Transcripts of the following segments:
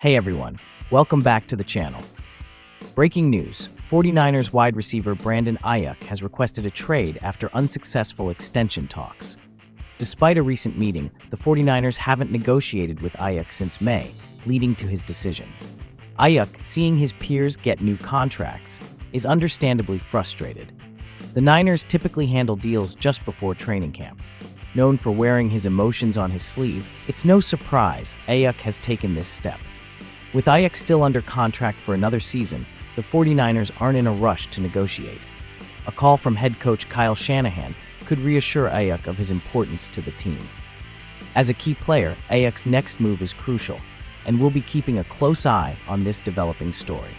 Hey everyone, welcome back to the channel. Breaking news, 49ers wide receiver Brandon Aiyuk has requested a trade after unsuccessful extension talks. Despite a recent meeting, the 49ers haven't negotiated with Aiyuk since May, leading to his decision. Aiyuk, seeing his peers get new contracts, is understandably frustrated. The Niners typically handle deals just before training camp. Known for wearing his emotions on his sleeve, it's no surprise Aiyuk has taken this step. With Aiyuk still under contract for another season, the 49ers aren't in a rush to negotiate. A call from head coach Kyle Shanahan could reassure Aiyuk of his importance to the team. As a key player, Aiyuk's next move is crucial, and we'll be keeping a close eye on this developing story.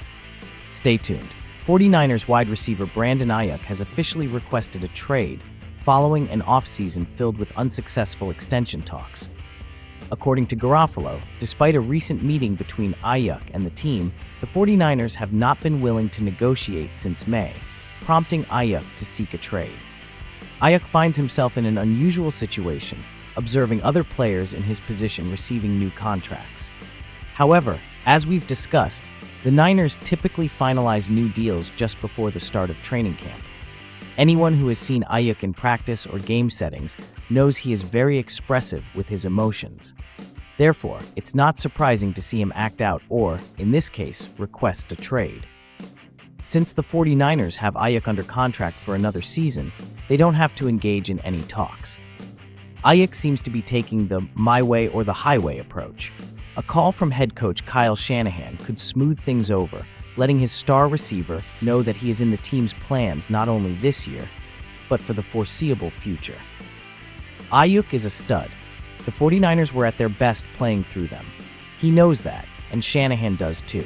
Stay tuned. 49ers wide receiver Brandon Aiyuk has officially requested a trade following an offseason filled with unsuccessful extension talks. According to Garofalo, despite a recent meeting between Aiyuk and the team, the 49ers have not been willing to negotiate since May, prompting Aiyuk to seek a trade. Aiyuk finds himself in an unusual situation, observing other players in his position receiving new contracts. However, as we've discussed, the Niners typically finalize new deals just before the start of training camp. Anyone who has seen Aiyuk in practice or game settings knows he is very expressive with his emotions. Therefore, it's not surprising to see him act out or, in this case, request a trade. Since the 49ers have Aiyuk under contract for another season, they don't have to engage in any talks. Aiyuk seems to be taking the my way or the highway approach. A call from head coach Kyle Shanahan could smooth things over, letting his star receiver know that he is in the team's plans not only this year, but for the foreseeable future. Aiyuk is a stud. The 49ers were at their best playing through them. He knows that, and Shanahan does too.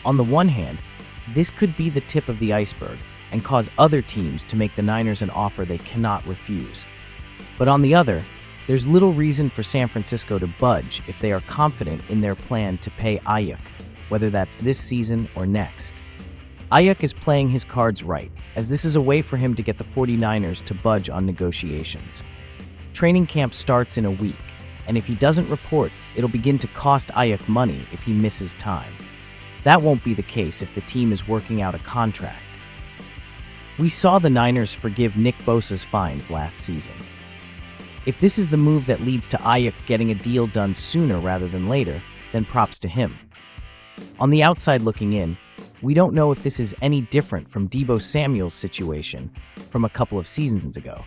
On the one hand, this could be the tip of the iceberg and cause other teams to make the Niners an offer they cannot refuse. But on the other, there's little reason for San Francisco to budge if they are confident in their plan to pay Aiyuk, whether that's this season or next. Aiyuk is playing his cards right, as this is a way for him to get the 49ers to budge on negotiations. Training camp starts in a week, and if he doesn't report, it'll begin to cost Aiyuk money if he misses time. That won't be the case if the team is working out a contract. We saw the Niners forgive Nick Bosa's fines last season. If this is the move that leads to Aiyuk getting a deal done sooner rather than later, then props to him. On the outside looking in, we don't know if this is any different from Deebo Samuel's situation from a couple of seasons ago.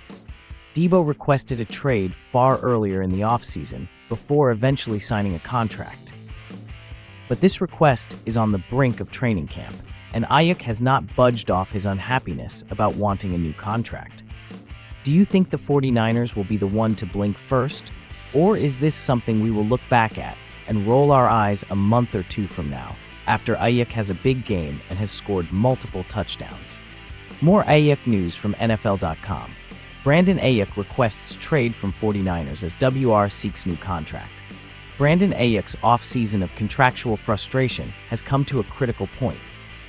Deebo requested a trade far earlier in the offseason before eventually signing a contract. But this request is on the brink of training camp, and Aiyuk has not budged off his unhappiness about wanting a new contract. Do you think the 49ers will be the one to blink first, or is this something we will look back at and roll our eyes a month or two from now, after Aiyuk has a big game and has scored multiple touchdowns? More Aiyuk news from NFL.com. Brandon Aiyuk requests trade from 49ers as WR seeks new contract. Brandon Aiyuk's off-season of contractual frustration has come to a critical point.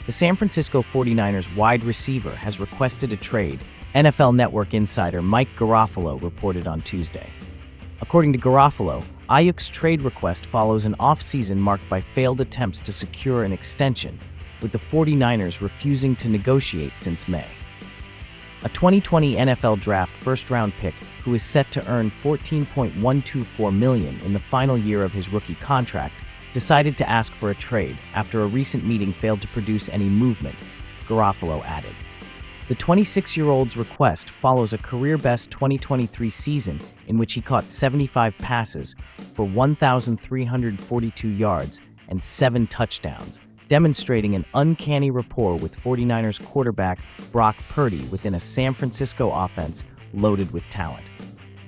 The San Francisco 49ers wide receiver has requested a trade, NFL Network insider Mike Garofalo reported on Tuesday. According to Garofalo, Aiyuk's trade request follows an off-season marked by failed attempts to secure an extension, with the 49ers refusing to negotiate since May. A 2020 NFL Draft first-round pick who is set to earn $14.124 million in the final year of his rookie contract decided to ask for a trade after a recent meeting failed to produce any movement, Garofalo added. The 26-year-old's request follows a career-best 2023 season in which he caught 75 passes for 1,342 yards and 7 touchdowns, demonstrating an uncanny rapport with 49ers quarterback Brock Purdy within a San Francisco offense loaded with talent.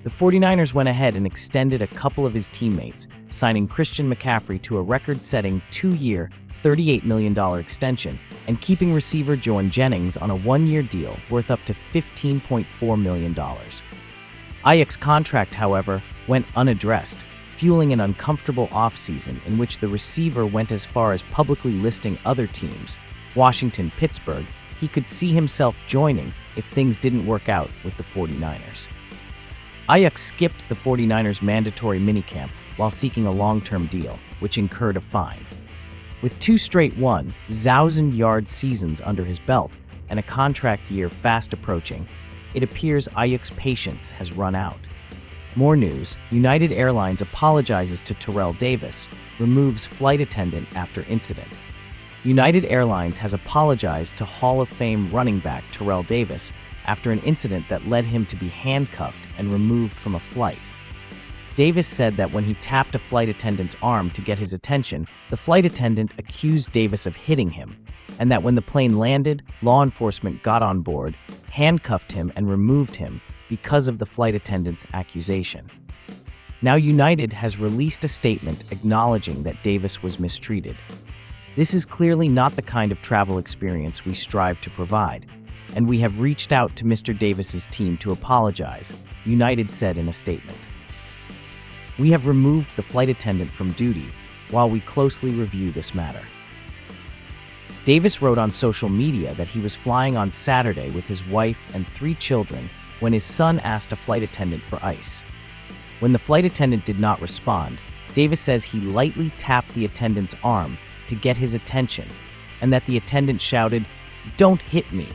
The 49ers went ahead and extended a couple of his teammates, signing Christian McCaffrey to a record-setting 2-year, $38 million extension, and keeping receiver Jordan Jennings on a 1-year deal worth up to $15.4 million. Aiyuk's contract, however, went unaddressed, fueling an uncomfortable offseason in which the receiver went as far as publicly listing other teams, Washington, Pittsburgh, he could see himself joining if things didn't work out with the 49ers. Aiyuk skipped the 49ers' mandatory minicamp while seeking a long-term deal, which incurred a fine. With 2 straight 1,000-yard seasons under his belt and a contract year fast approaching, it appears Aiyuk's patience has run out. More news: United Airlines apologizes to Terrell Davis, removes flight attendant after incident. United Airlines has apologized to Hall of Fame running back Terrell Davis after an incident that led him to be handcuffed and removed from a flight. Davis said that when he tapped a flight attendant's arm to get his attention, the flight attendant accused Davis of hitting him, and that when the plane landed, law enforcement got on board, handcuffed him, and removed him because of the flight attendant's accusation. Now United has released a statement acknowledging that Davis was mistreated. This is clearly not the kind of travel experience we strive to provide, and we have reached out to Mr. Davis's team to apologize, United said in a statement. We have removed the flight attendant from duty while we closely review this matter. Davis wrote on social media that he was flying on Saturday with his wife and 3 children when his son asked a flight attendant for ice. When the flight attendant did not respond, Davis says he lightly tapped the attendant's arm to get his attention, and that the attendant shouted, "Don't hit me,"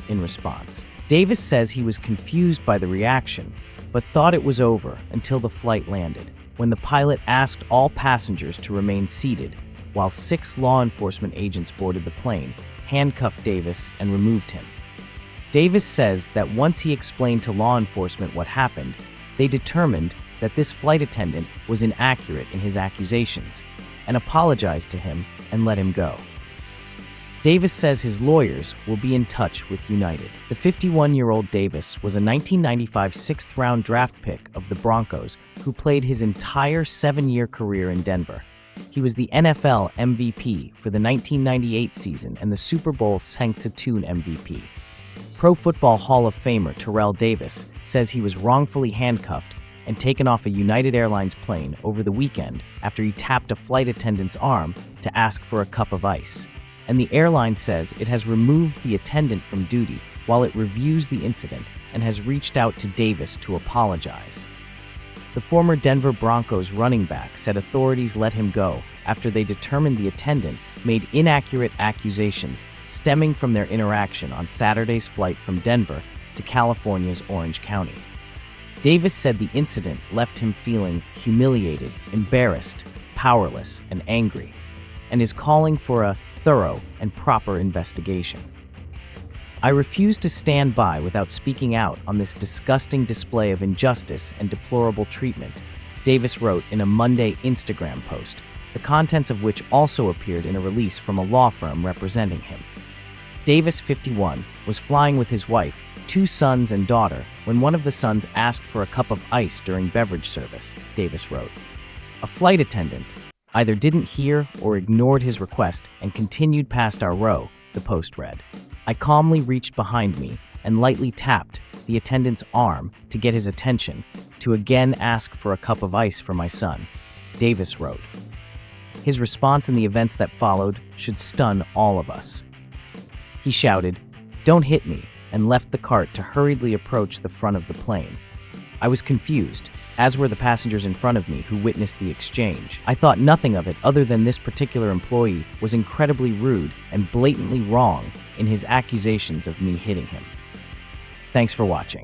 in response. Davis says he was confused by the reaction, but thought it was over until the flight landed, when the pilot asked all passengers to remain seated, while 6 law enforcement agents boarded the plane, handcuffed Davis, and removed him. Davis says that once he explained to law enforcement what happened, they determined that this flight attendant was inaccurate in his accusations, and apologized to him and let him go. Davis says his lawyers will be in touch with United. The 51-year-old Davis was a 1995 6th-round draft pick of the Broncos who played his entire 7-year career in Denver. He was the NFL MVP for the 1998 season and the Super Bowl Sanctitoon MVP. Pro Football Hall of Famer Terrell Davis says he was wrongfully handcuffed and taken off a United Airlines plane over the weekend after he tapped a flight attendant's arm to ask for a cup of ice. And the airline says it has removed the attendant from duty while it reviews the incident and has reached out to Davis to apologize. The former Denver Broncos running back said authorities let him go after they determined the attendant made inaccurate accusations stemming from their interaction on Saturday's flight from Denver to California's Orange County. Davis said the incident left him feeling humiliated, embarrassed, powerless, and angry, and is calling for a thorough and proper investigation. I refuse to stand by without speaking out on this disgusting display of injustice and deplorable treatment, Davis wrote in a Monday Instagram post, the contents of which also appeared in a release from a law firm representing him. Davis, 51, was flying with his wife, 2 sons and daughter when one of the sons asked for a cup of ice during beverage service, Davis wrote. A flight attendant either didn't hear or ignored his request and continued past our row, the post read. I calmly reached behind me and lightly tapped the attendant's arm to get his attention to again ask for a cup of ice for my son, Davis wrote. His response in the events that followed should stun all of us. He shouted, "Don't hit me," and left the cart to hurriedly approach the front of the plane. I was confused, as were the passengers in front of me who witnessed the exchange. I thought nothing of it other than this particular employee was incredibly rude and blatantly wrong in his accusations of me hitting him. Thanks for watching.